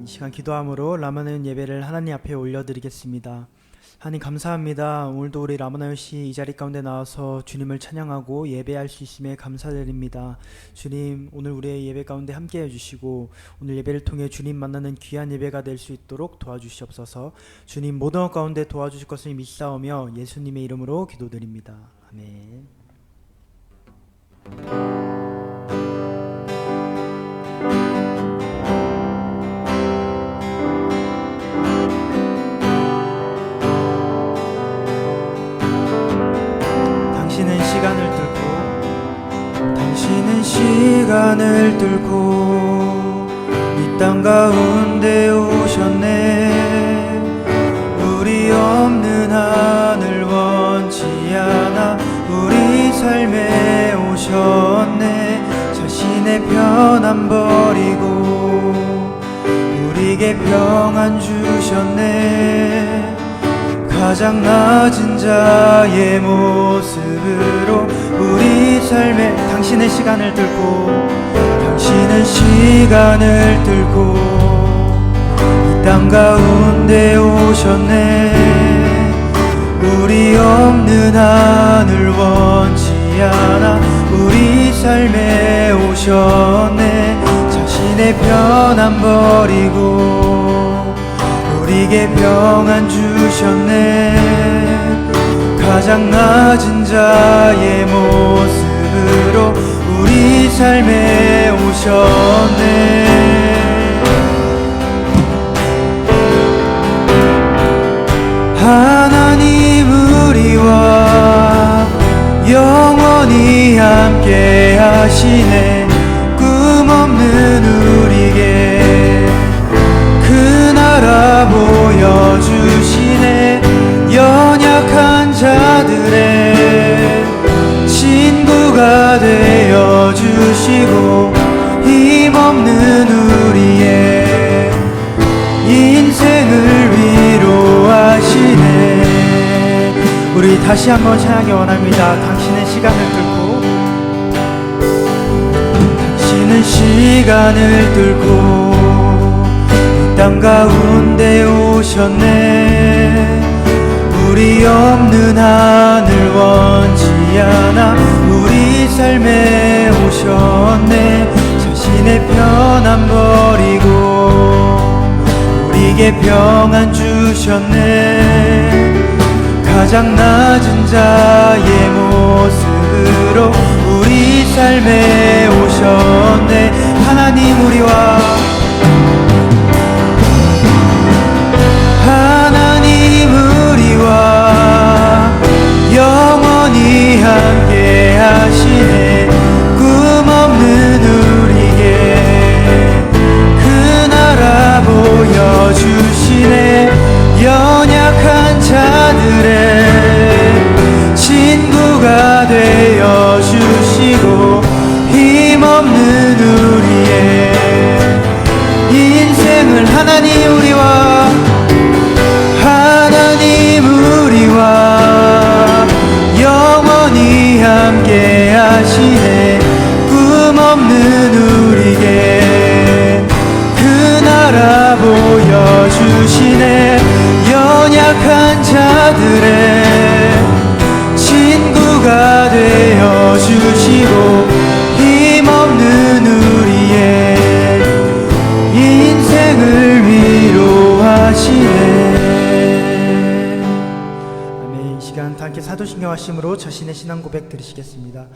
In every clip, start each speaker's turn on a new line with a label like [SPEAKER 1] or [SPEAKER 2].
[SPEAKER 1] 이 시간 기도함으로 라마나윤 예배를 하나님 앞에 올려드리겠습니다. 하나님 감사합니다. 오늘도 우리 라마나윤 씨 이 자리 가운데 나와서 주님을 찬양하고 예배할 수 있음에 감사드립니다. 주님, 오늘 우리의 예배 가운데 함께 해주시고 오늘 예배를 통해 주님 만나는 귀한 예배가 될 수 있도록 도와주시옵소서. 주님 모든 것 가운데 도와주실 것을 믿사오며 예수님의 이름으로 기도드립니다. 아멘. 당신은 시간을 뚫고 이 땅 가운데 오셨네. 우리 없는 하늘 원치 않아 우리 삶에 오셨네. 자신의 편안 버리고 우리에게 평안 주셨네. 가장 낮은 자의 모습으로 우리 삶에 당신의 시간을 뚫고 당신은 시간을 뚫고 이 땅 가운데 오셨네. 우리 없는 하늘 원치 않아 우리 삶에 오셨네. 자신의 편안 버리고 우리에게 평안 주셨네. 가장 낮은 자의 모습으로 우리 삶에 오셨네. 하나님 우리와 영원히 함께 하시네. 꿈 없는 우리에게 그 나라 보여주시네. 연약한 자들의 친구가 되어주시고 힘없는 우리의 인생을 위로하시네. 우리 다시 한번 찬양하기 원합니다. 당신의 시간을 뚫고 당신은 시간을 뚫고 이 땅 가운데 오셨네. 우리 없는 하늘 원치 않아 우리 삶에 오셨네. 자신의 편안 버리고 우리에게 평안 주셨네. 가장 낮은 자의 모습으로 우리 삶에 오셨네. 하나님 우리와 영원히 함께 하시네. 꿈 없는 우리에게 그 나라 보여주시네. 연약한 자들의 친구가 되어주시고 힘없는 우리의 인생을 하나님 우리와 영원히 함께 하시네. 꿈 없는 우리에게 그 나라 보여주시네. 연약한 자들의 친구가 되어주시고 힘없는 우리의 인생을 위로하시네. 함께 사도신경 하심으로 자신의 신앙 고백 드리시겠습니다.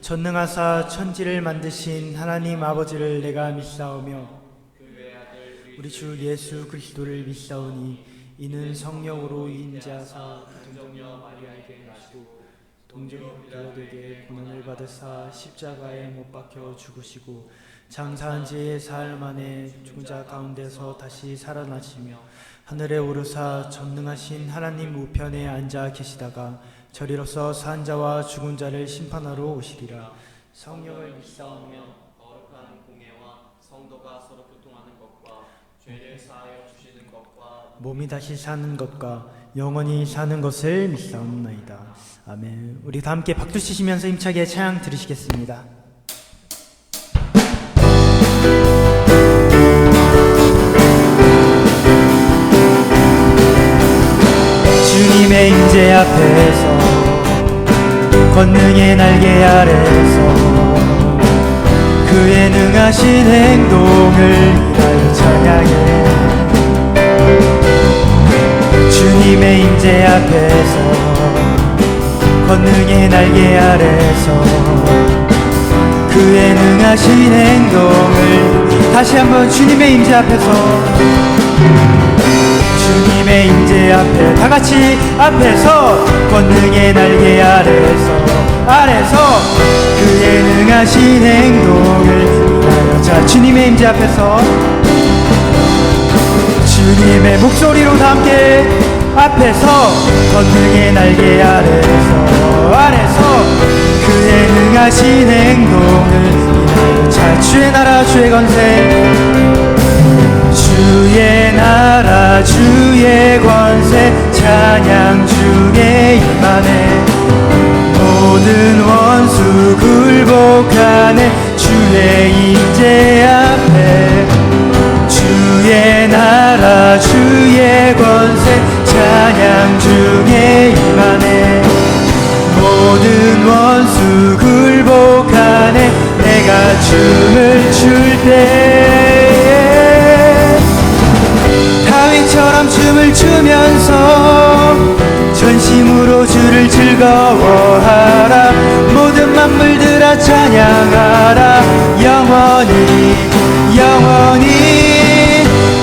[SPEAKER 1] 전능하사 천지를 만드신 하나님 아버지를 내가 믿사오며 우리 주 예수 그리스도를 믿사오니 이는 성령으로 인자하사 동정녀 마리아에게 나시고 동정녀 빌라도에게 고난을 받으사 십자가에 못 박혀 죽으시고 장사한 지 사흘 만에 죽은 자 가운데서 다시 살아나시며 하늘에 오르사 전능하신 하나님 우편에 앉아 계시다가 저리로서 산 자와 죽은 자를 심판하러 오시리라. 성령을 믿사오며 거룩한 공예와 성도가 서로 교통하는 것과 죄를 사하여 주시는 것과 몸이 다시 사는 것과 영원히 사는 것을 믿사옵나이다. 아멘. 우리 다 함께 박수 치시면서 힘차게 찬양 들으시겠습니다. 앞에서 권능의 날개 아래서 그의 능하신 행동을 위하여 찬양해. 주님의 임재 앞에서 권능의 날개 아래서 그의 능하신 행동을 다시 한번 주님의 임재 앞에서 주님의 임재 앞에 다같이 앞에서 권능의 날개 아래서 그의 능하신 행동을 위하여. 자, 주님의 임재 앞에서 주님의 목소리로 다 함께 앞에서 권능의 날개 아래서 그의 능하신 행동을 위하여. 자, 주의 나라 주의 권세 주의 나라 주의 권세 찬양 중에 임하네. 모든 원수 굴복하네. 주의 임재 앞에 주의 나라 주의 권세 찬양 중에 임하네. 모든 원수 굴복하네. 내가 춤을 출 때 다윗처럼 춤을 추면서 전심으로 주를 즐거워하라. 모든 만물들아 찬양하라. 영원히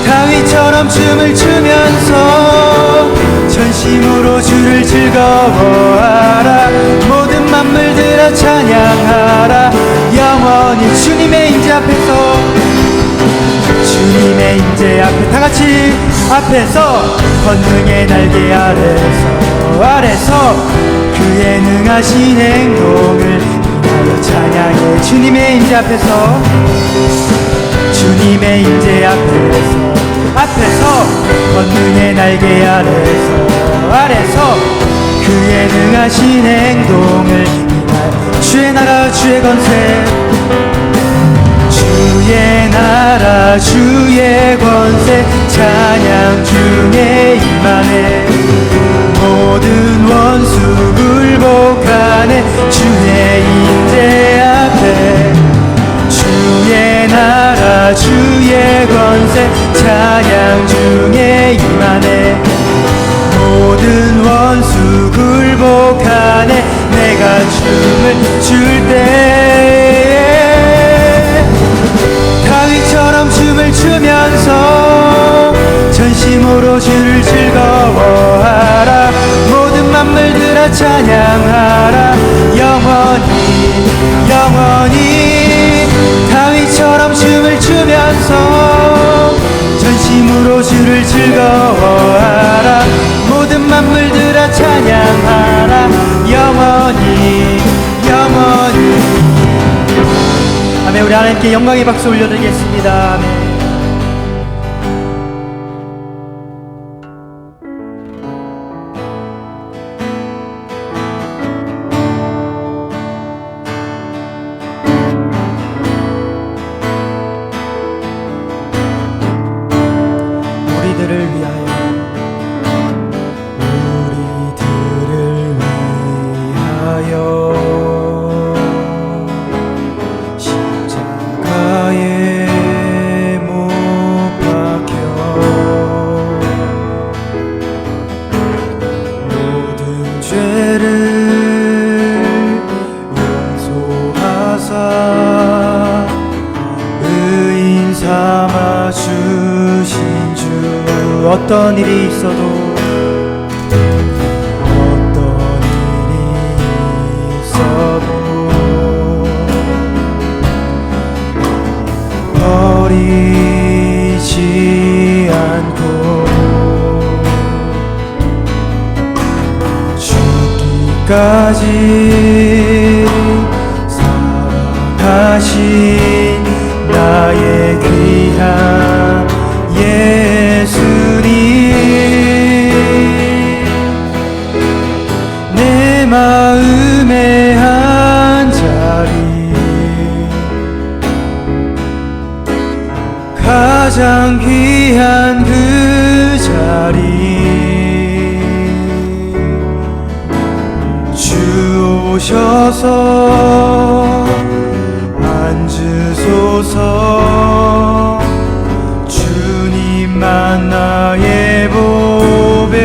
[SPEAKER 1] 다윗처럼 춤을 추면서 전심으로 주를 즐거워하라. 모든 만물들아 찬양하라. 영원히 주님의 임재 앞에서 주님의 임재 앞에 다같이 앞에서 권능의 날개 아래서 그의 능하신 행동을 위하여 찬양해. 주님의 임재 앞에서 주님의 임재 앞에서 권능의 날개 아래서 그의 능하신 행동을 위하여. 주의 나라 주의 권세 주의 나라 주의 권세 찬양 중에 임하네. 모든 원수 굴복하네. 주의 임재 앞에 주의 나라 주의 권세 찬양 중에 임하네. 모든 원수 굴복하네. 내가 춤을 출 때 다윗처럼 춤을 추면서 전심으로 주를 즐거워하라. 모든 만물들아 찬양하라. 영원히 다윗처럼 춤을 추면서 전심으로 주를 즐거워하라. 모든 만물들아 찬양하라. 영원히 아멘. 우리 하나님께 영광의 박수 올려드리겠습니다. 아멘. 우리들을 위하여 십자가에 못 박혀 모든 죄를 용서하사 의인 삼아 주신 주. 어떤 일이 있어도 버리지 않고 죽기까지 사랑하신 나의 귀한 예수님. 내 마음의 한 자리 가장 귀한 그 자리 주셔서 앉으소서. 주님만 나의 보배,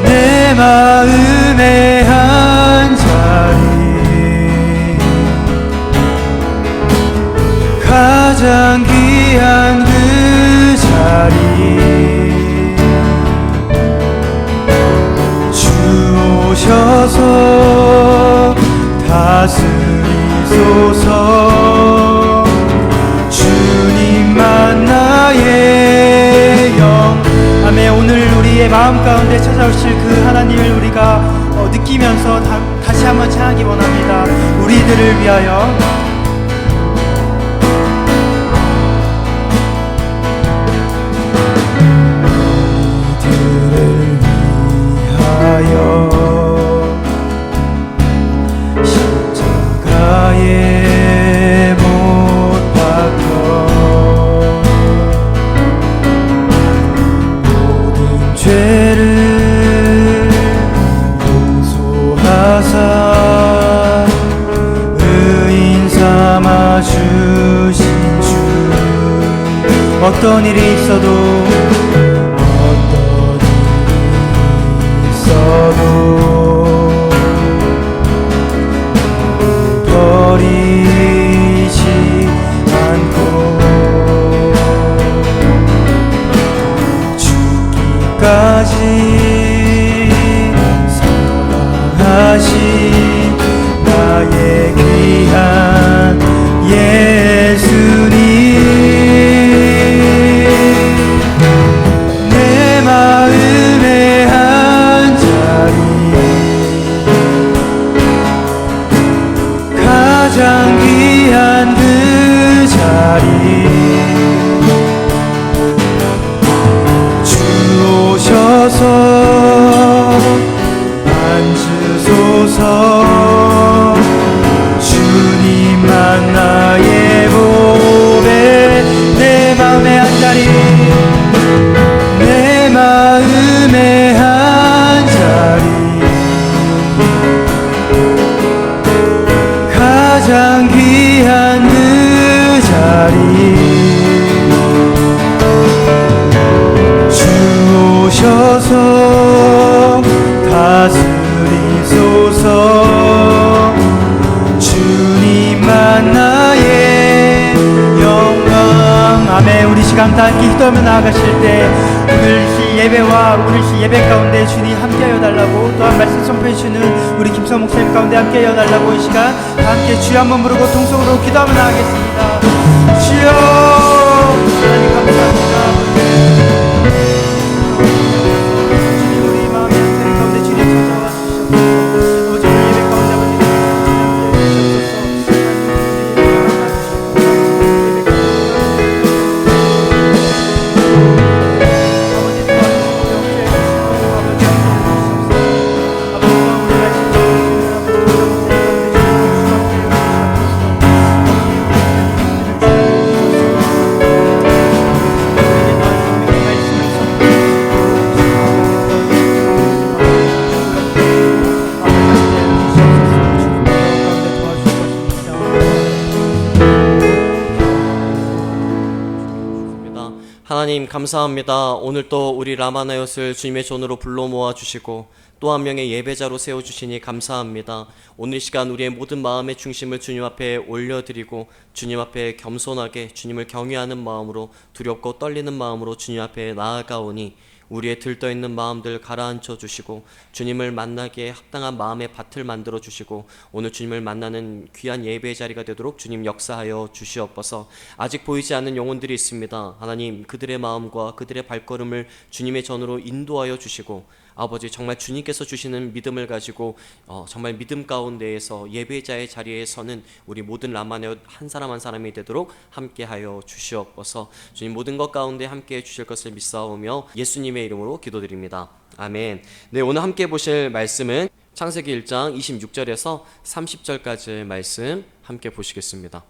[SPEAKER 1] 내 마음의 한 자리, 가장 귀한 그 자리. 주 오셔서 다스리소서. 주님만 나의 영. 아멘. 오늘 우리의 마음 가운데 찾아오실 그 하나님을 우리가 느끼면서 다시 한번 찬양하기 원합니다. 우리들을 위하여. 십자가에 못 박혀 모든 죄를 용서하사 의인 삼아 주신 주. 어떤 일이 있어도 버리지 않고 죽기까지 사랑하신 나의 귀한 예수님. 내 마음의 한 자리, 가장 귀한 그 자리. 주 오셔서 앉으소서. 주님만 나의 보배, 내 마음의 한 자리, 내 마음의 한 자리, 가장 귀한 그 자리. 주 오셔서 다스리소서. 주님만 나의 영광. 아멘. 우리 시간 다 함께 기도하며 나아가실 때 오늘 시 예배와 오늘 시 예배 가운데 주님 함께하여 달라고, 또한 말씀 선포해 주시는 우리 김성 목사님 가운데 함께하여 달라고 이 시간 다 함께 주여 한번 부르고 통성으로 기도하며 나아가겠습니다. 주여 하나님 감사합니다. 주님 우리 마음의 한 자리 가운데 주님 찾아와 주시옵소서. 아버지 오늘 예배 가운데 아버지
[SPEAKER 2] 하나님 감사합니다. 오늘 또 우리 라마나요스를 주님의 전으로 불러 모아 주시고 또 한 명의 예배자로 세워주시니 감사합니다. 오늘 이 시간 우리의 모든 마음의 중심을 주님 앞에 올려드리고 주님 앞에 겸손하게 주님을 경외하는 마음으로, 두렵고 떨리는 마음으로 주님 앞에 나아가오니 우리의 들떠있는 마음들 가라앉혀 주시고 주님을 만나기에 합당한 마음의 밭을 만들어 주시고 오늘 주님을 만나는 귀한 예배의 자리가 되도록 주님 역사하여 주시옵소서. 아직 보이지 않는 영혼들이 있습니다. 하나님 그들의 마음과 그들의 발걸음을 주님의 전으로 인도하여 주시고 아버지 정말 주님께서 주시는 믿음을 가지고 정말 믿음 가운데에서 예배자의 자리에 서는 우리 모든 라마네오 한 사람 한 사람이 되도록 함께하여 주시옵소서. 주님 모든 것 가운데 함께해 주실 것을 믿사오며 예수님의 이름으로 기도드립니다. 아멘. 네, 오늘 함께 보실 말씀은 창세기 1장 26절에서 30절까지의 말씀 함께 보시겠습니다.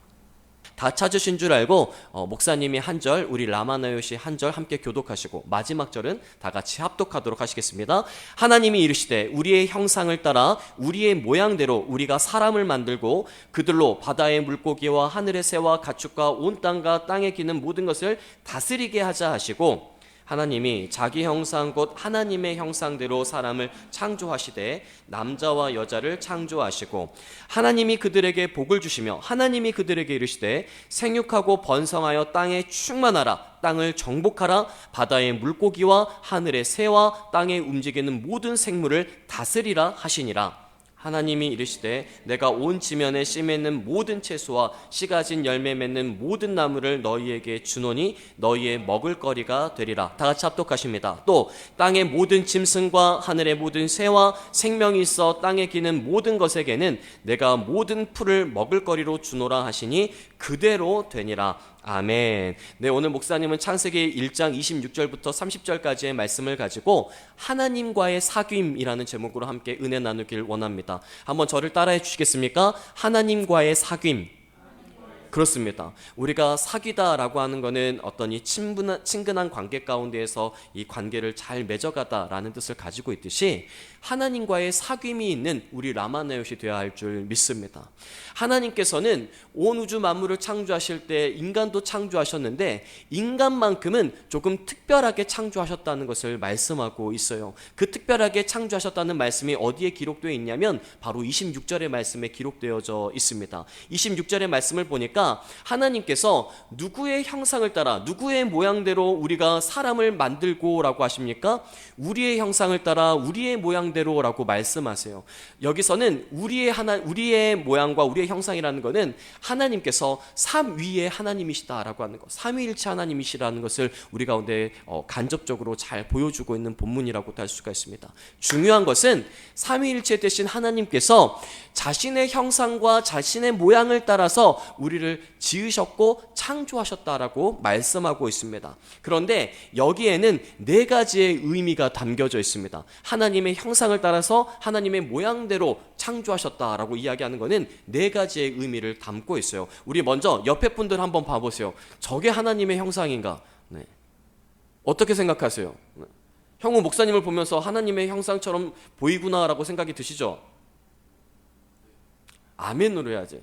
[SPEAKER 2] 다 찾으신 줄 알고 목사님이 한 절, 우리 라마나요시 한 절 함께 교독하시고 마지막 절은 다 같이 합독하도록 하시겠습니다. 하나님이 이르시되 우리의 형상을 따라 우리의 모양대로 우리가 사람을 만들고 그들로 바다의 물고기와 하늘의 새와 가축과 온 땅과 땅에 기는 모든 것을 다스리게 하자 하시고, 하나님이 자기 형상 곧 하나님의 형상대로 사람을 창조하시되 남자와 여자를 창조하시고, 하나님이 그들에게 복을 주시며 하나님이 그들에게 이르시되 생육하고 번성하여 땅에 충만하라, 땅을 정복하라, 바다의 물고기와 하늘의 새와 땅에 움직이는 모든 생물을 다스리라 하시니라. 하나님이 이르시되 내가 온 지면에 씨 맺는 모든 채소와 씨가 진 열매 맺는 모든 나무를 너희에게 주노니 너희의 먹을거리가 되리라. 다 같이 합독하십니다. 또 땅의 모든 짐승과 하늘의 모든 새와 생명이 있어 땅에 기는 모든 것에게는 내가 모든 풀을 먹을거리로 주노라 하시니 그대로 되니라. 아멘. 네, 오늘 목사님은 창세기 1장 26절부터 30절까지의 말씀을 가지고 하나님과의 사귐이라는 제목으로 함께 은혜 나누길 원합니다. 한번 저를 따라해 주시겠습니까? 하나님과의 사귐. 그렇습니다. 우리가 사귀다라고 하는 것은 어떤 이 친근한 관계 가운데에서 이 관계를 잘 맺어가다라는 뜻을 가지고 있듯이 하나님과의 사귐이 있는 우리 라마나요시 되어야 할 줄 믿습니다. 하나님께서는 온 우주 만물을 창조하실 때 인간도 창조하셨는데 인간만큼은 조금 특별하게 창조하셨다는 것을 말씀하고 있어요. 그 특별하게 창조하셨다는 말씀이 어디에 기록되어 있냐면 바로 26절의 말씀에 기록되어져 있습니다. 26절의 말씀을 보니까 하나님께서 누구의 형상을 따라 누구의 모양대로 우리가 사람을 만들고 라고 하십니까? 우리의 형상을 따라 우리의 모양대로 라고 말씀하세요. 여기서는 우리의 모양과 우리의 형상이라는 것은 하나님께서 삼위의 하나님이시다라고 하는 것, 삼위일체 하나님이시라는 것을 우리 가운데 간접적으로 잘 보여주고 있는 본문이라고도 할 수가 있습니다. 중요한 것은 삼위일체 되신 하나님께서 자신의 형상과 자신의 모양을 따라서 우리를 지으셨고 창조하셨다라고 말씀하고 있습니다. 그런데 여기에는 네 가지의 의미가 담겨져 있습니다. 하나님의 형상을 따라서 하나님의 모양대로 창조하셨다라고 이야기하는 것은 네 가지의 의미를 담고 있어요. 우리 먼저 옆에 분들 한번 봐보세요. 저게 하나님의 형상인가? 네. 어떻게 생각하세요? 네. 형우 목사님을 보면서 하나님의 형상처럼 보이구나라고 생각이 드시죠? 아멘으로 해야지.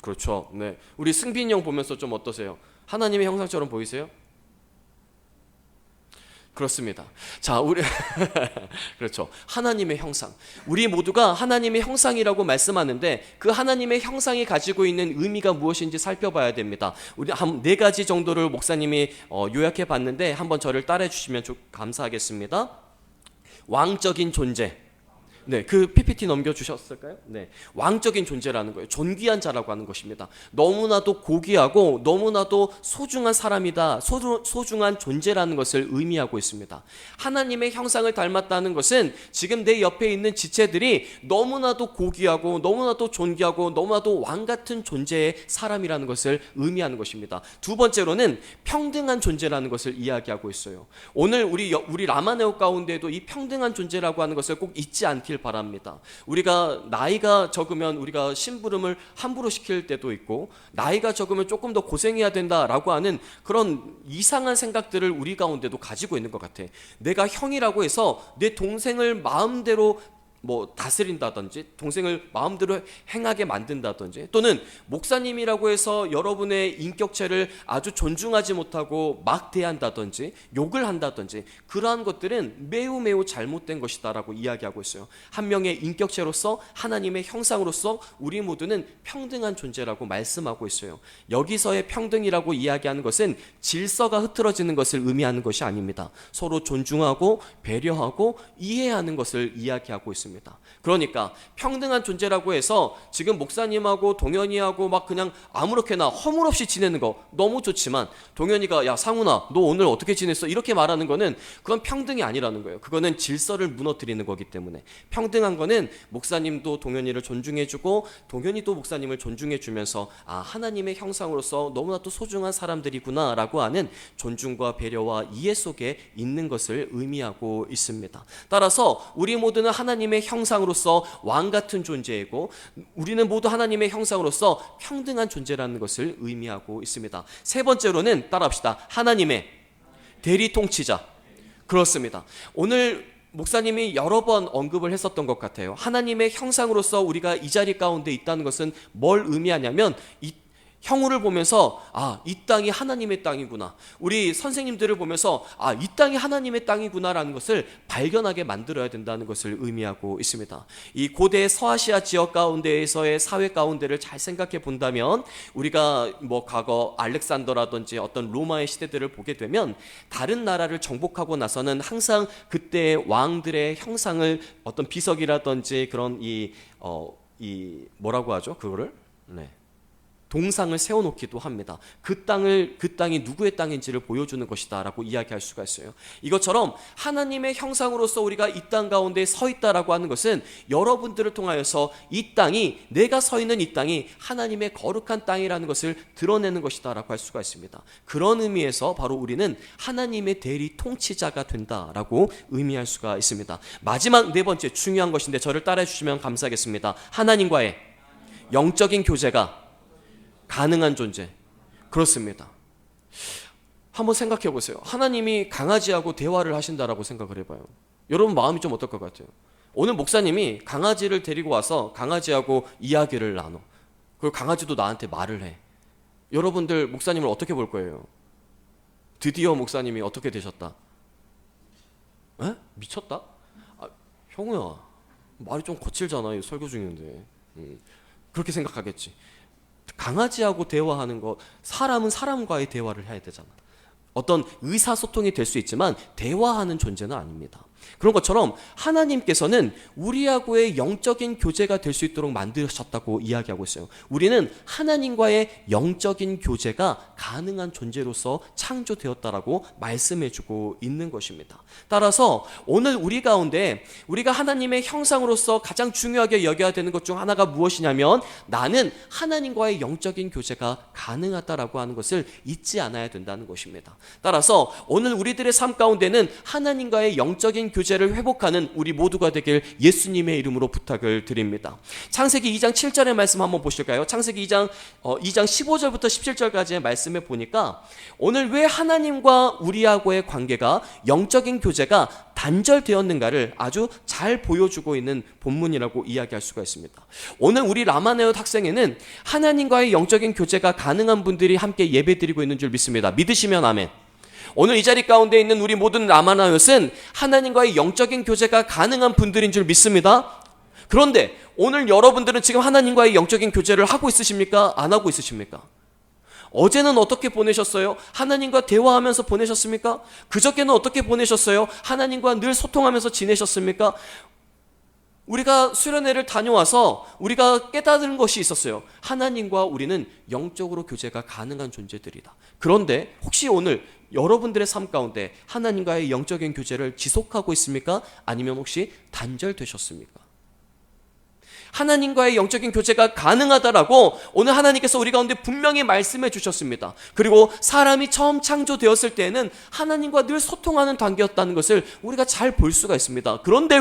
[SPEAKER 2] 그렇죠. 네. 우리 승빈이 형 보면서 좀 어떠세요? 하나님의 형상처럼 보이세요? 그렇습니다. 자, 우리 그렇죠. 하나님의 형상. 우리 모두가 하나님의 형상이라고 말씀하는데 그 하나님의 형상이 가지고 있는 의미가 무엇인지 살펴봐야 됩니다. 우리 한 네 가지 정도를 목사님이 요약해 봤는데 한번 저를 따라해 주시면 감사하겠습니다. 왕적인 존재. 네, 그 PPT 넘겨주셨을까요? 네, 왕적인 존재라는 거예요. 존귀한 자라고 하는 것입니다. 너무나도 고귀하고 너무나도 소중한 사람이다, 소중한 존재라는 것을 의미하고 있습니다. 하나님의 형상을 닮았다는 것은 지금 내 옆에 있는 지체들이 너무나도 고귀하고 너무나도 존귀하고 너무나도 왕 같은 존재의 사람이라는 것을 의미하는 것입니다. 두 번째로는 평등한 존재라는 것을 이야기하고 있어요. 오늘 우리 라마네오 가운데에도 이 평등한 존재라고 하는 것을 꼭 잊지 않길 바랍니다. 우리가 나이가 적으면 우리가 심부름을 함부로 시킬 때도 있고 나이가 적으면 조금 더 고생해야 된다라고 하는 그런 이상한 생각들을 우리 가운데도 가지고 있는 것 같아. 내가 형이라고 해서 내 동생을 마음대로 다스린다든지 동생을 마음대로 행하게 만든다든지 또는 목사님이라고 해서 여러분의 인격체를 아주 존중하지 못하고 막 대한다든지 욕을 한다든지 그러한 것들은 매우 매우 잘못된 것이다라고 이야기하고 있어요. 한 명의 인격체로서 하나님의 형상으로서 우리 모두는 평등한 존재라고 말씀하고 있어요. 여기서의 평등이라고 이야기하는 것은 질서가 흐트러지는 것을 의미하는 것이 아닙니다. 서로 존중하고 배려하고 이해하는 것을 이야기하고 있습니다. 그러니까 평등한 존재라고 해서 지금 목사님하고 동현이하고 막 그냥 아무렇게나 허물없이 지내는 거 너무 좋지만 동현이가 야 상훈아 너 오늘 어떻게 지냈어? 이렇게 말하는 거는 그건 평등이 아니라는 거예요. 그거는 질서를 무너뜨리는 거기 때문에 평등한 거는 목사님도 동현이를 존중해주고 동현이도 목사님을 존중해주면서 하나님의 형상으로서 너무나도 소중한 사람들이구나 라고 하는 존중과 배려와 이해 속에 있는 것을 의미하고 있습니다. 따라서 우리 모두는 하나님의 하나님의 형상으로서 왕 같은 존재이고 우리는 모두 하나님의 형상으로서 평등한 존재라는 것을 의미하고 있습니다. 세 번째로는 따라합시다. 하나님의 대리 통치자. 그렇습니다. 오늘 목사님이 여러 번 언급을 했었던 것 같아요. 하나님의 형상으로서 우리가 이 자리 가운데 있다는 것은 뭘 의미하냐면 이 형우를 보면서 이 땅이 하나님의 땅이구나. 우리 선생님들을 보면서 이 땅이 하나님의 땅이구나라는 것을 발견하게 만들어야 된다는 것을 의미하고 있습니다. 이 고대 서아시아 지역 가운데에서의 사회 가운데를 잘 생각해 본다면 우리가 과거 알렉산더라든지 어떤 로마의 시대들을 보게 되면 다른 나라를 정복하고 나서는 항상 그때의 왕들의 형상을 어떤 비석이라든지 그런 뭐라고 하죠? 그거를? 동상을 세워놓기도 합니다. 그 땅이 누구의 땅인지를 보여주는 것이다 라고 이야기할 수가 있어요. 이것처럼 하나님의 형상으로서 우리가 이 땅 가운데 서 있다라고 하는 것은 여러분들을 통하여서 이 땅이, 내가 서 있는 이 땅이 하나님의 거룩한 땅이라는 것을 드러내는 것이다 라고 할 수가 있습니다. 그런 의미에서 바로 우리는 하나님의 대리 통치자가 된다라고 의미할 수가 있습니다. 마지막 네 번째 중요한 것인데 저를 따라해 주시면 감사하겠습니다. 하나님과의 영적인 교제가 가능한 존재. 그렇습니다. 한번 생각해 보세요. 하나님이 강아지하고 대화를 하신다라고 생각을 해봐요. 여러분 마음이 좀 어떨 것 같아요? 오늘 목사님이 강아지를 데리고 와서 강아지하고 이야기를 나눠. 그리고 강아지도 나한테 말을 해. 여러분들 목사님을 어떻게 볼 거예요? 드디어 목사님이 어떻게 되셨다? 에? 미쳤다? 형우야, 말이 좀 거칠잖아. 설교 중인데. 그렇게 생각하겠지. 강아지하고 대화하는 것, 사람은 사람과의 대화를 해야 되잖아. 어떤 의사소통이 될 수 있지만 대화하는 존재는 아닙니다. 그런 것처럼 하나님께서는 우리하고의 영적인 교제가 될 수 있도록 만드셨다고 이야기하고 있어요. 우리는 하나님과의 영적인 교제가 가능한 존재로서 창조되었다라고 말씀해주고 있는 것입니다. 따라서 오늘 우리 가운데 우리가 하나님의 형상으로서 가장 중요하게 여겨야 되는 것 중 하나가 무엇이냐면 나는 하나님과의 영적인 교제가 가능하다라고 하는 것을 잊지 않아야 된다는 것입니다. 따라서 오늘 우리들의 삶 가운데는 하나님과의 영적인 교제를 회복하는 우리 모두가 되길 예수님의 이름으로 부탁을 드립니다. 창세기 2장 7절의 말씀 한번 보실까요? 창세기 2장 15절부터 17절까지의 말씀에 보니까 오늘 왜 하나님과 우리하고의 관계가 영적인 교제가 단절되었는가를 아주 잘 보여주고 있는 본문이라고 이야기할 수가 있습니다. 오늘 우리 라마네옷 학생회는 하나님과의 영적인 교제가 가능한 분들이 함께 예배드리고 있는 줄 믿습니다. 믿으시면 아멘. 오늘 이 자리 가운데 있는 우리 모든 라마나옅은 하나님과의 영적인 교제가 가능한 분들인 줄 믿습니다. 그런데 오늘 여러분들은 지금 하나님과의 영적인 교제를 하고 있으십니까? 안 하고 있으십니까? 어제는 어떻게 보내셨어요? 하나님과 대화하면서 보내셨습니까? 그저께는 어떻게 보내셨어요? 하나님과 늘 소통하면서 지내셨습니까? 우리가 수련회를 다녀와서 우리가 깨달은 것이 있었어요. 하나님과 우리는 영적으로 교제가 가능한 존재들이다. 그런데 혹시 오늘 여러분들의 삶 가운데 하나님과의 영적인 교제를 지속하고 있습니까? 아니면 혹시 단절되셨습니까? 하나님과의 영적인 교제가 가능하다라고 오늘 하나님께서 우리 가운데 분명히 말씀해 주셨습니다. 그리고 사람이 처음 창조되었을 때에는 하나님과 늘 소통하는 관계였다는 것을 우리가 잘 볼 수가 있습니다. 그런데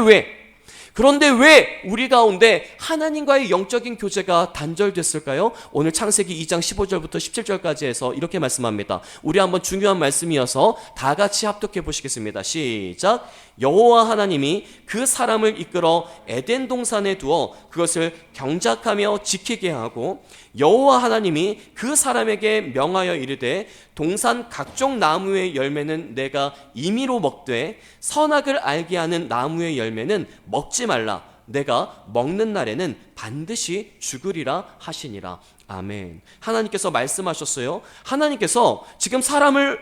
[SPEAKER 2] 왜 우리 가운데 하나님과의 영적인 교제가 단절됐을까요? 오늘 창세기 2장 15절부터 17절까지 해서 이렇게 말씀합니다. 우리 한번 중요한 말씀이어서 다 같이 합독해 보시겠습니다. 시작. 여호와 하나님이 그 사람을 이끌어 에덴 동산에 두어 그것을 경작하며 지키게 하고 여호와 하나님이 그 사람에게 명하여 이르되 동산 각종 나무의 열매는 내가 임의로 먹되 선악을 알게 하는 나무의 열매는 먹지 말라. 내가 먹는 날에는 반드시 죽으리라 하시니라. 아멘. 하나님께서 말씀하셨어요. 하나님께서 지금 사람을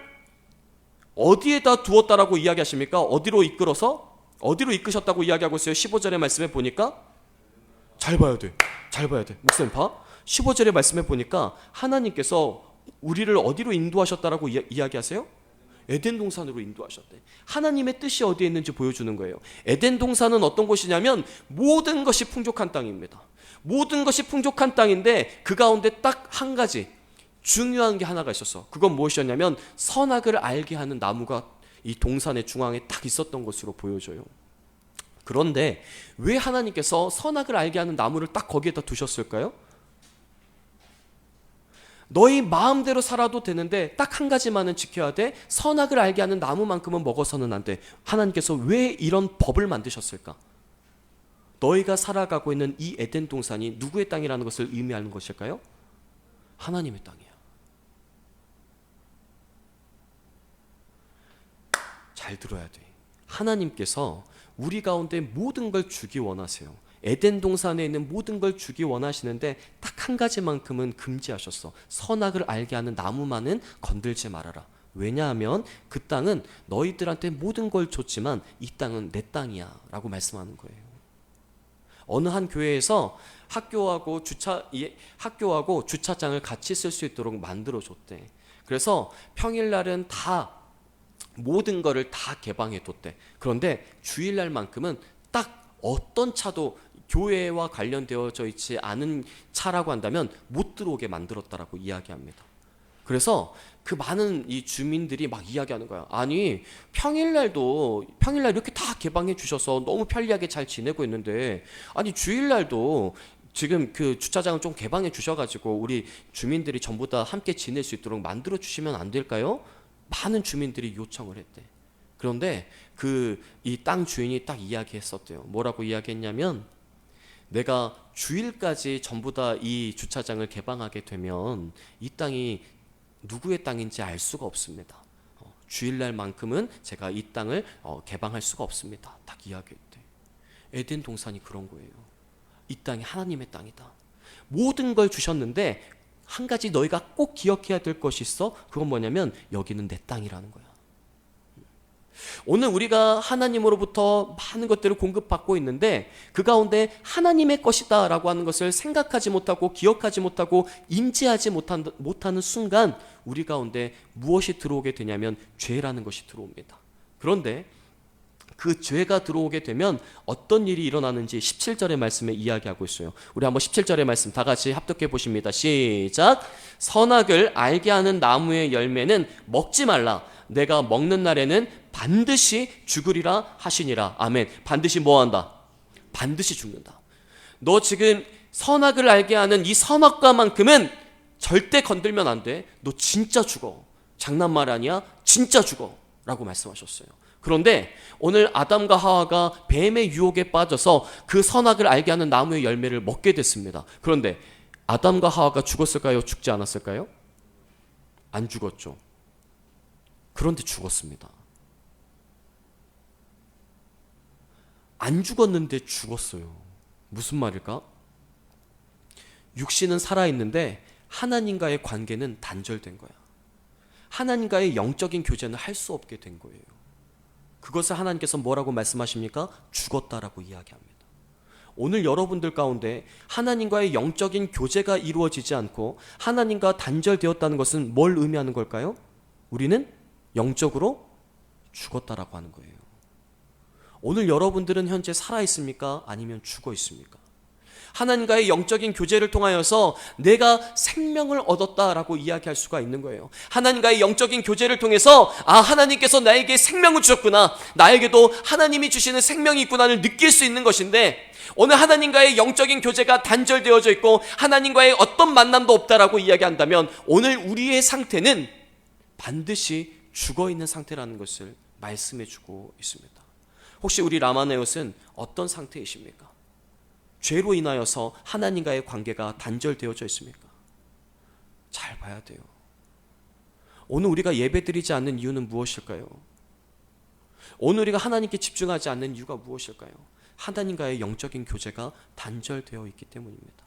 [SPEAKER 2] 어디에다 두었다라고 이야기하십니까? 어디로 이끄셨다고 이야기하고 있어요? 15절의 말씀에 보니까 잘 봐야 돼. 목사님 봐. 15절의 말씀에 보니까 하나님께서 우리를 어디로 인도하셨다라고 이야기하세요? 에덴 동산으로 인도하셨대. 하나님의 뜻이 어디에 있는지 보여주는 거예요. 에덴 동산은 어떤 곳이냐면 모든 것이 풍족한 땅입니다. 모든 것이 풍족한 땅인데 그 가운데 딱 한 가지 중요한 게 하나가 있었어. 그건 무엇이었냐면 선악을 알게 하는 나무가 이 동산의 중앙에 딱 있었던 것으로 보여져요. 그런데 왜 하나님께서 선악을 알게 하는 나무를 딱 거기에다 두셨을까요? 너희 마음대로 살아도 되는데 딱 한 가지만은 지켜야 돼. 선악을 알게 하는 나무만큼은 먹어서는 안 돼. 하나님께서 왜 이런 법을 만드셨을까? 너희가 살아가고 있는 이 에덴 동산이 누구의 땅이라는 것을 의미하는 것일까요? 하나님의 땅이야. 잘 들어야 돼. 하나님께서 우리 가운데 모든 걸 주기 원하세요. 에덴 동산에 있는 모든 걸 주기 원하시는데 딱 한 가지만큼은 금지하셨어. 선악을 알게 하는 나무만은 건들지 말아라. 왜냐하면 그 땅은 너희들한테 모든 걸 줬지만 이 땅은 내 땅이야 라고 말씀하는 거예요. 어느 한 교회에서 학교하고 주차장을 같이 쓸 수 있도록 만들어줬대. 그래서 평일날은 다 모든 거를 다 개방해 뒀대. 그런데 주일날만큼은 딱 어떤 차도 교회와 관련되어져 있지 않은 차라고 한다면 못 들어오게 만들었다라고 이야기합니다. 그래서 그 많은 이 주민들이 막 이야기하는 거야. 아니 평일날 이렇게 다 개방해 주셔서 너무 편리하게 잘 지내고 있는데, 아니 주일날도 지금 그 주차장을 좀 개방해 주셔가지고 우리 주민들이 전부 다 함께 지낼 수 있도록 만들어 주시면 안 될까요? 많은 주민들이 요청을 했대. 그런데 이 땅 주인이 딱 이야기했었대요. 뭐라고 이야기했냐면, 내가 주일까지 전부 다 이 주차장을 개방하게 되면 이 땅이 누구의 땅인지 알 수가 없습니다. 주일날만큼은 제가 이 땅을 개방할 수가 없습니다. 딱 이야기했대. 에덴 동산이 그런 거예요. 이 땅이 하나님의 땅이다. 모든 걸 주셨는데 한 가지 너희가 꼭 기억해야 될 것이 있어. 그건 뭐냐면 여기는 내 땅이라는 거야. 오늘 우리가 하나님으로부터 많은 것들을 공급받고 있는데 그 가운데 하나님의 것이다 라고 하는 것을 생각하지 못하고 기억하지 못하고 인지하지 못하는 순간 우리 가운데 무엇이 들어오게 되냐면 죄라는 것이 들어옵니다. 그런데 그 죄가 들어오게 되면 어떤 일이 일어나는지 17절의 말씀에 이야기하고 있어요. 우리 한번 17절의 말씀 다 같이 합독해 보십니다. 시작. 선악을 알게 하는 나무의 열매는 먹지 말라. 내가 먹는 날에는 반드시 죽으리라 하시니라. 아멘. 반드시 뭐 한다? 반드시 죽는다. 너 지금 선악을 알게 하는 이 선악과만큼은 절대 건들면 안 돼. 너 진짜 죽어. 장난말 아니야? 진짜 죽어 라고 말씀하셨어요. 그런데 오늘 아담과 하와가 뱀의 유혹에 빠져서 그 선악을 알게 하는 나무의 열매를 먹게 됐습니다. 그런데 아담과 하와가 죽었을까요? 죽지 않았을까요? 안 죽었죠. 그런데 죽었습니다. 안 죽었는데 죽었어요. 무슨 말일까? 육신은 살아있는데 하나님과의 관계는 단절된 거야. 하나님과의 영적인 교제는 할 수 없게 된 거예요. 그것을 하나님께서 뭐라고 말씀하십니까? 죽었다라고 이야기합니다. 오늘 여러분들 가운데 하나님과의 영적인 교제가 이루어지지 않고 하나님과 단절되었다는 것은 뭘 의미하는 걸까요? 우리는 영적으로 죽었다라고 하는 거예요. 오늘 여러분들은 현재 살아있습니까? 아니면 죽어 있습니까? 하나님과의 영적인 교제를 통하여서 내가 생명을 얻었다라고 이야기할 수가 있는 거예요. 하나님과의 영적인 교제를 통해서 하나님께서 나에게 생명을 주셨구나, 나에게도 하나님이 주시는 생명이 있구나를 느낄 수 있는 것인데, 오늘 하나님과의 영적인 교제가 단절되어져 있고 하나님과의 어떤 만남도 없다라고 이야기한다면 오늘 우리의 상태는 반드시 죽어있는 상태라는 것을 말씀해주고 있습니다. 혹시 우리 라마네옷은 어떤 상태이십니까? 죄로 인하여서 하나님과의 관계가 단절되어져 있습니까? 잘 봐야 돼요. 오늘 우리가 예배드리지 않는 이유는 무엇일까요? 오늘 우리가 하나님께 집중하지 않는 이유가 무엇일까요? 하나님과의 영적인 교제가 단절되어 있기 때문입니다.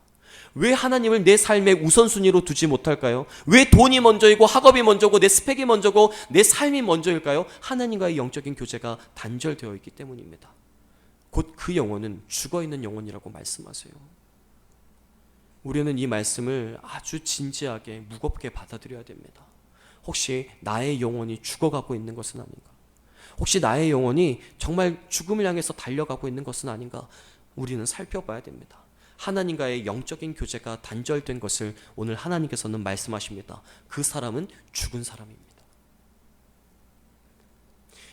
[SPEAKER 2] 왜 하나님을 내 삶의 우선순위로 두지 못할까요? 왜 돈이 먼저이고 학업이 먼저고 내 스펙이 먼저고 내 삶이 먼저일까요? 하나님과의 영적인 교제가 단절되어 있기 때문입니다. 곧 그 영혼은 죽어있는 영혼이라고 말씀하세요. 우리는 이 말씀을 아주 진지하게 무겁게 받아들여야 됩니다. 혹시 나의 영혼이 죽어가고 있는 것은 아닌가? 혹시 나의 영혼이 정말 죽음을 향해서 달려가고 있는 것은 아닌가? 우리는 살펴봐야 됩니다. 하나님과의 영적인 교제가 단절된 것을 오늘 하나님께서는 말씀하십니다. 그 사람은 죽은 사람입니다.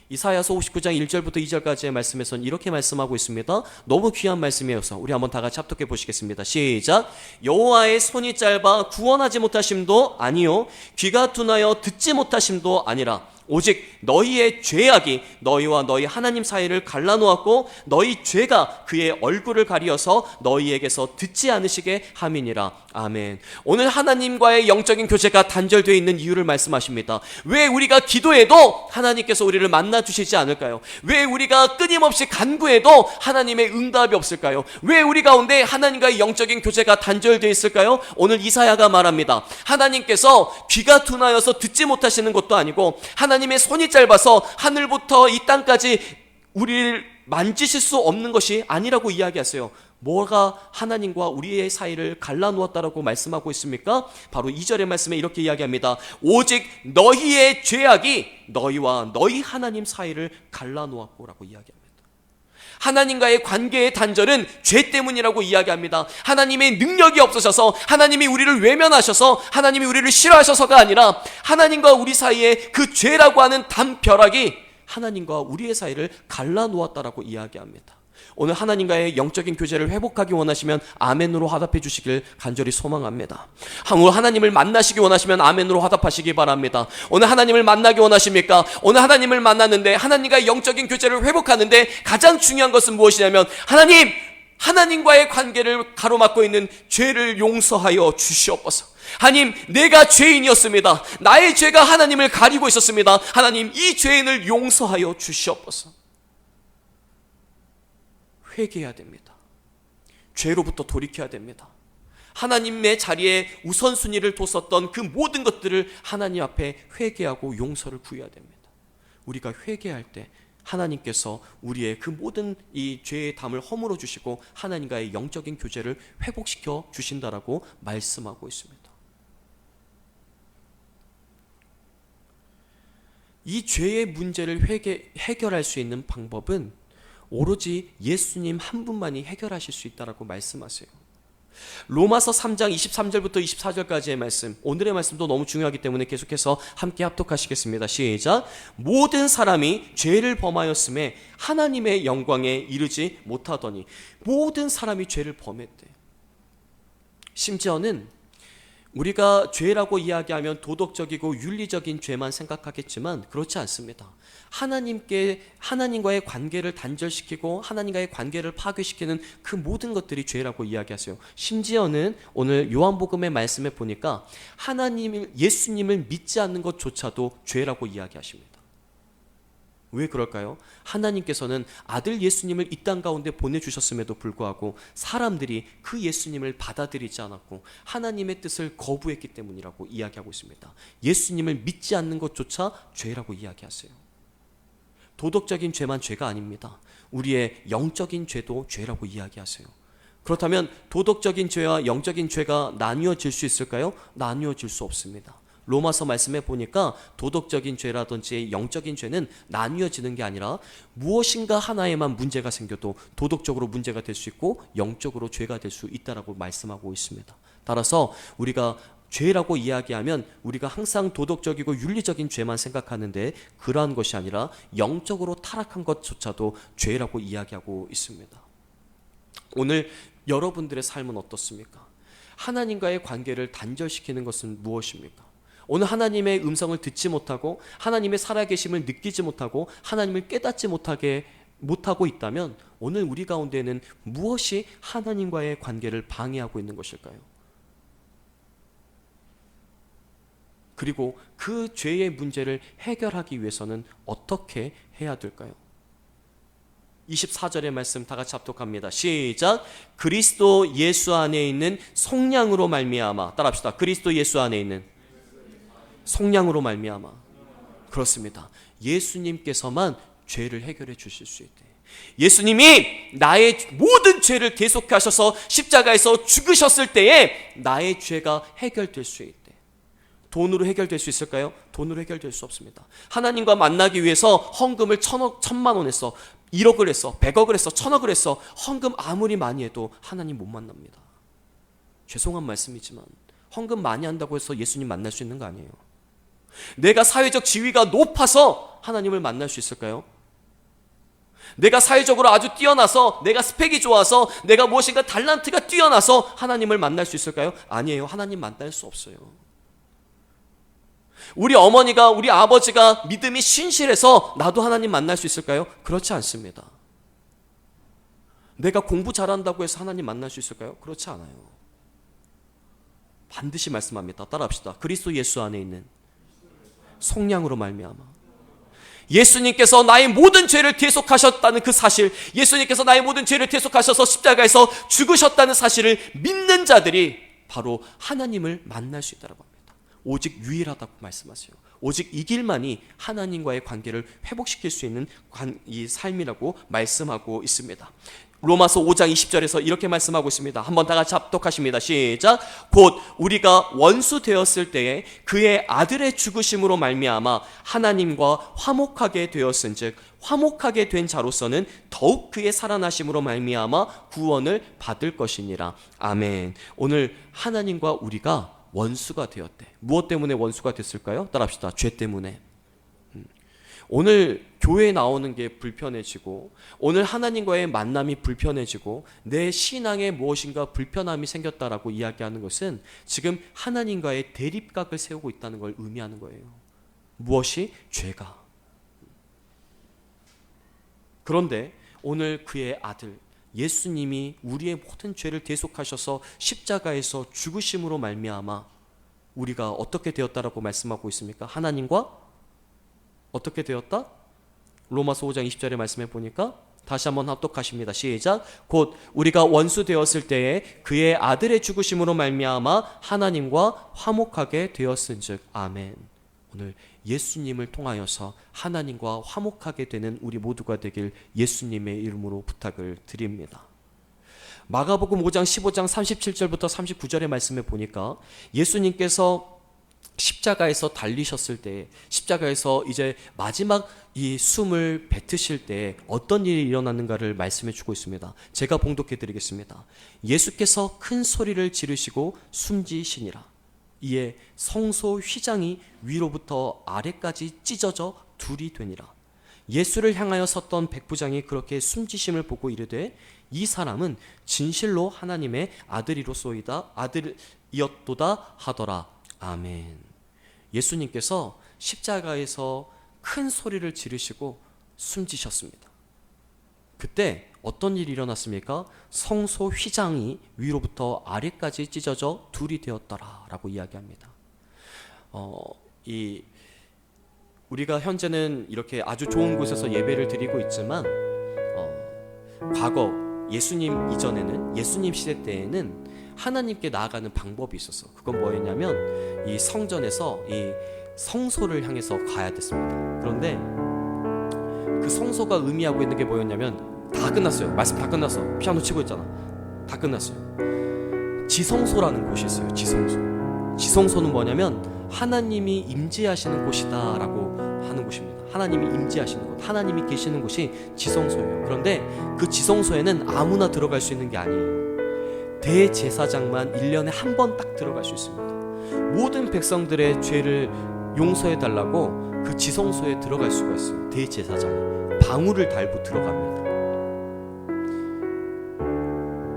[SPEAKER 2] 이사야서 59장 1절부터 2절까지의 말씀에서는 이렇게 말씀하고 있습니다. 너무 귀한 말씀이어서 우리 한번 다 같이 합독해 보시겠습니다. 시작. 여호와의 손이 짧아 구원하지 못하심도 아니요 귀가 둔하여 듣지 못하심도 아니라 오직 너희의 죄악이 너희와 너희 하나님 사이를 갈라놓았고 너희 죄가 그의 얼굴을 가리어서 너희에게서 듣지 않으시게 함이니라. 아멘. 오늘 하나님과의 영적인 교제가 단절되어 있는 이유를 말씀하십니다. 왜 우리가 기도해도 하나님께서 우리를 만나주시지 않을까요? 왜 우리가 끊임없이 간구해도 하나님의 응답이 없을까요? 왜 우리 가운데 하나님과의 영적인 교제가 단절되어 있을까요? 오늘 이사야가 말합니다. 하나님께서 귀가 둔하여서 듣지 못하시는 것도 아니고 하나님의 손이 짧아서 하늘부터 이 땅까지 우리를 만지실 수 없는 것이 아니라고 이야기하세요. 뭐가 하나님과 우리의 사이를 갈라놓았다라고 말씀하고 있습니까? 바로 2절의 말씀에 이렇게 이야기합니다. 오직 너희의 죄악이 너희와 너희 하나님 사이를 갈라놓았고 라고 이야기합니다. 하나님과의 관계의 단절은 죄 때문이라고 이야기합니다. 하나님의 능력이 없으셔서, 하나님이 우리를 외면하셔서, 하나님이 우리를 싫어하셔서가 아니라 하나님과 우리 사이에 그 죄라고 하는 담벼락이 하나님과 우리의 사이를 갈라놓았다라고 이야기합니다. 오늘 하나님과의 영적인 교제를 회복하기 원하시면 아멘으로 화답해 주시길 간절히 소망합니다. 오늘 하나님을 만나시기 원하시면 아멘으로 화답하시기 바랍니다. 오늘 하나님을 만나기 원하십니까? 오늘 하나님을 만났는데 하나님과의 영적인 교제를 회복하는데 가장 중요한 것은 무엇이냐면 하나님과의 관계를 가로막고 있는 죄를 용서하여 주시옵소서. 하나님, 내가 죄인이었습니다. 나의 죄가 하나님을 가리고 있었습니다. 하나님, 이 죄인을 용서하여 주시옵소서. 회개해야 됩니다. 죄로부터 돌이켜야 됩니다. 하나님의 자리에 우선순위를 뒀었던 그 모든 것들을 하나님 앞에 회개하고 용서를 구해야 됩니다. 우리가 회개할 때 하나님께서 우리의 그 모든 이 죄의 담을 허물어 주시고 하나님과의 영적인 교제를 회복시켜 주신다라고 말씀하고 있습니다. 이 죄의 문제를 해결할 수 있는 방법은 오로지 예수님 한 분만이 해결하실 수 있다라고 말씀하세요. 로마서 3장 23절부터 24절까지의 말씀, 오늘의 말씀도 너무 중요하기 때문에 계속해서 함께 합독하시겠습니다. 시작. 모든 사람이 죄를 범하였음에 하나님의 영광에 이르지 못하더니. 모든 사람이 죄를 범했대. 심지어는 우리가 죄라고 이야기하면 도덕적이고 윤리적인 죄만 생각하겠지만 그렇지 않습니다. 하나님과의 관계를 단절시키고 하나님과의 관계를 파괴시키는 그 모든 것들이 죄라고 이야기하세요. 심지어는 오늘 요한복음의 말씀에 보니까 예수님을 믿지 않는 것조차도 죄라고 이야기하십니다. 왜 그럴까요? 하나님께서는 아들 예수님을 이 땅 가운데 보내주셨음에도 불구하고 사람들이 그 예수님을 받아들이지 않았고 하나님의 뜻을 거부했기 때문이라고 이야기하고 있습니다. 예수님을 믿지 않는 것조차 죄라고 이야기하세요. 도덕적인 죄만 죄가 아닙니다. 우리의 영적인 죄도 죄라고 이야기하세요. 그렇다면 도덕적인 죄와 영적인 죄가 나뉘어질 수 있을까요? 나뉘어질 수 없습니다. 로마서 말씀에 보니까 도덕적인 죄라든지 영적인 죄는 나뉘어지는 게 아니라 무엇인가 하나에만 문제가 생겨도 도덕적으로 문제가 될 수 있고 영적으로 죄가 될 수 있다라고 말씀하고 있습니다. 따라서 우리가 죄라고 이야기하면 우리가 항상 도덕적이고 윤리적인 죄만 생각하는데 그러한 것이 아니라 영적으로 타락한 것조차도 죄라고 이야기하고 있습니다. 오늘 여러분들의 삶은 어떻습니까? 하나님과의 관계를 단절시키는 것은 무엇입니까? 오늘 하나님의 음성을 듣지 못하고 하나님의 살아계심을 느끼지 못하고 하나님을 깨닫지 못하고 있다면 오늘 우리 가운데는 무엇이 하나님과의 관계를 방해하고 있는 것일까요? 그리고 그 죄의 문제를 해결하기 위해서는 어떻게 해야 될까요? 24절의 말씀 다 같이 합독합니다. 시작. 그리스도 예수 안에 있는 속량으로 말미암아. 따라합시다. 그리스도 예수 안에 있는 속량으로 말미암아. 그렇습니다. 예수님께서만 죄를 해결해 주실 수 있대. 예수님이 나의 모든 죄를 계속하셔서 십자가에서 죽으셨을 때에 나의 죄가 해결될 수 있대. 돈으로 해결될 수 있을까요? 돈으로 해결될 수 없습니다. 하나님과 만나기 위해서 헌금을 1,000만 원 했어, 1억을 했어, 100억을 했어, 1,000억을 했어. 헌금 아무리 많이 해도 하나님 못 만납니다. 죄송한 말씀이지만 헌금 많이 한다고 해서 예수님 만날 수 있는 거 아니에요. 내가 사회적 지위가 높아서 하나님을 만날 수 있을까요? 내가 사회적으로 아주 뛰어나서, 내가 스펙이 좋아서, 내가 무엇인가 달란트가 뛰어나서 하나님을 만날 수 있을까요? 아니에요. 하나님 만날 수 없어요. 우리 어머니가, 우리 아버지가 믿음이 신실해서 나도 하나님 만날 수 있을까요? 그렇지 않습니다. 내가 공부 잘한다고 해서 하나님 만날 수 있을까요? 그렇지 않아요. 반드시 말씀합니다. 따라합시다. 그리스도 예수 안에 있는 성령으로 말미암아 예수님께서 나의 모든 죄를 대속하셨다는 그 사실, 예수님께서 나의 모든 죄를 대속하셔서 십자가에서 죽으셨다는 사실을 믿는 자들이 바로 하나님을 만날 수 있다고 합니다. 오직 유일하다고 말씀하세요. 오직 이 길만이 하나님과의 관계를 회복시킬 수 있는 이 삶이라고 말씀하고 있습니다. 로마서 5장 20절에서 이렇게 말씀하고 있습니다. 한번 다 같이 합독하십니다. 시작. 곧 우리가 원수 되었을 때에 그의 아들의 죽으심으로 말미암아 하나님과 화목하게 되었은즉 화목하게 된 자로서는 더욱 그의 살아나심으로 말미암아 구원을 받을 것이니라. 아멘. 오늘 하나님과 우리가 원수가 되었대. 무엇 때문에 원수가 됐을까요? 따라합시다. 죄 때문에. 오늘 교회에 나오는 게 불편해지고, 오늘 하나님과의 만남이 불편해지고, 내 신앙에 무엇인가 불편함이 생겼다라고 이야기하는 것은 지금 하나님과의 대립각을 세우고 있다는 걸 의미하는 거예요. 무엇이? 죄가. 그런데 오늘 그의 아들 예수님이 우리의 모든 죄를 대속하셔서 십자가에서 죽으심으로 말미암아 우리가 어떻게 되었다라고 말씀하고 있습니까? 하나님과 어떻게 되었다? 로마서 5장 20절에 말씀해 보니까 다시 한번 합독하십니다. 시작. 곧 우리가 원수 되었을 때에 그의 아들의 죽으심으로 말미암아 하나님과 화목하게 되었은즉. 아멘. 오늘 예수님을 통하여서 하나님과 화목하게 되는 우리 모두가 되길 예수님의 이름으로 부탁을 드립니다. 마가복음 5장 15장 37절부터 39절의 말씀에 보니까 예수님께서 십자가에서 달리셨을 때, 십자가에서 이제 마지막 이 숨을 뱉으실 때 어떤 일이 일어났는가를 말씀해 주고 있습니다. 제가 봉독해 드리겠습니다. 예수께서 큰 소리를 지르시고 숨지시니라. 이에 성소 휘장이 위로부터 아래까지 찢어져 둘이 되니라. 예수를 향하여 섰던 백부장이 그렇게 숨지심을 보고 이르되 이 사람은 진실로 하나님의 아들이로소이다, 아들이었도다 하더라. 아멘. 예수님께서 십자가에서 큰 소리를 지르시고 숨지셨습니다. 그때 어떤 일이 일어났습니까? 성소 휘장이 위로부터 아래까지 찢어져 둘이 되었더라라고 이야기합니다. 우리가 현재는 이렇게 아주 좋은 곳에서 예배를 드리고 있지만 과거 예수님 이전에는, 예수님 시대 때에는 하나님께 나아가는 방법이 있었어. 그건 뭐였냐면 이 성전에서 이 성소를 향해서 가야 됐습니다. 그런데 그 성소가 의미하고 있는 게 뭐였냐면 다 끝났어요. 말씀 다 끝났어. 피아노 치고 있잖아. 다 끝났어요. 지성소라는 곳이 있어요. 지성소. 지성소는 뭐냐면 하나님이 임재하시는 곳이다 라고 하는 곳입니다. 하나님이 임재하시는 곳, 하나님이 계시는 곳이 지성소예요. 그런데 그 지성소에는 아무나 들어갈 수 있는 게 아니에요. 대제사장만 1년에 한 번 딱 들어갈 수 있습니다. 모든 백성들의 죄를 용서해 달라고 그 지성소에 들어갈 수가 있어요. 대제사장이 방울을 달고 들어갑니다.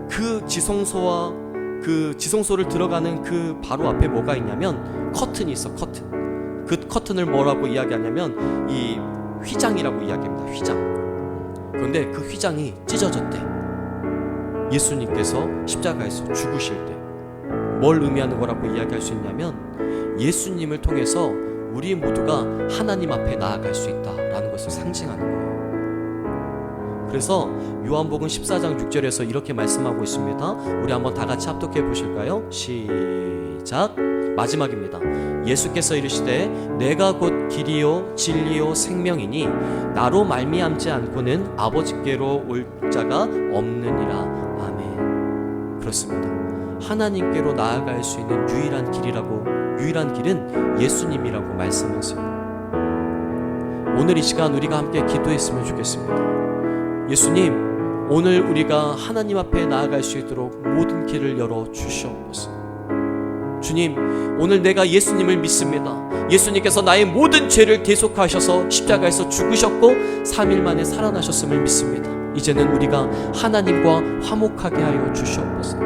[SPEAKER 2] 그 지성소와 그 지성소를 들어가는 그 바로 앞에 뭐가 있냐면 커튼이 있어. 커튼. 그 커튼을 뭐라고 이야기하냐면 이 휘장이라고 이야기합니다. 휘장. 그런데 그 휘장이 찢어졌대. 예수님께서 십자가에서 죽으실 때 뭘 의미하는 거라고 이야기할 수 있냐면 예수님을 통해서 우리 모두가 하나님 앞에 나아갈 수 있다라는 것을 상징하는 거예요. 그래서 요한복음 14장 6절에서 이렇게 말씀하고 있습니다. 우리 한번 다 같이 합독해 보실까요? 시작. 마지막입니다. 예수께서 이르시되 내가 곧 길이요 진리요 생명이니 나로 말미암지 않고는 아버지께로 올 자가 없느니라. 아멘. 그렇습니다. 하나님께로 나아갈 수 있는 유일한 길은 예수님이라고 말씀하세요. 오늘 이 시간 우리가 함께 기도했으면 좋겠습니다. 예수님, 오늘 우리가 하나님 앞에 나아갈 수 있도록 모든 길을 열어 주시옵소서. 주님, 오늘 내가 예수님을 믿습니다. 예수님께서 나의 모든 죄를 대속하셔서 십자가에서 죽으셨고 3일 만에 살아나셨음을 믿습니다. 이제는 우리가 하나님과 화목하게 하여 주시옵소서.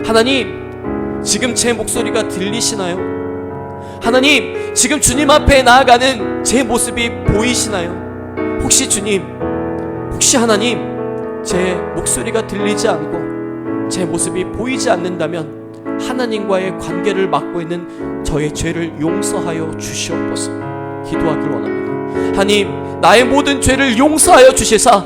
[SPEAKER 2] 하나님, 지금 제 목소리가 들리시나요? 하나님, 지금 주님 앞에 나아가는 제 모습이 보이시나요? 혹시 주님, 혹시 하나님, 제 목소리가 들리지 않고 제 모습이 보이지 않는다면 하나님과의 관계를 막고 있는 저의 죄를 용서하여 주시옵소서. 기도하길 원합니다. 하나님, 나의 모든 죄를 용서하여 주시사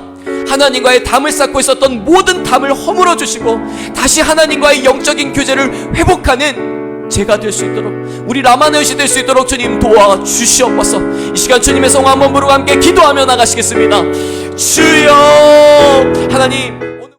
[SPEAKER 2] 하나님과의 담을 쌓고 있었던 모든 담을 허물어 주시고 다시 하나님과의 영적인 교제를 회복하는 제가 될 수 있도록, 우리 라마네옷이 될 수 있도록 주님 도와주시옵소서. 이 시간 주님의 성화 한번 부르고 함께 기도하며 나가시겠습니다. 주여, 하나님,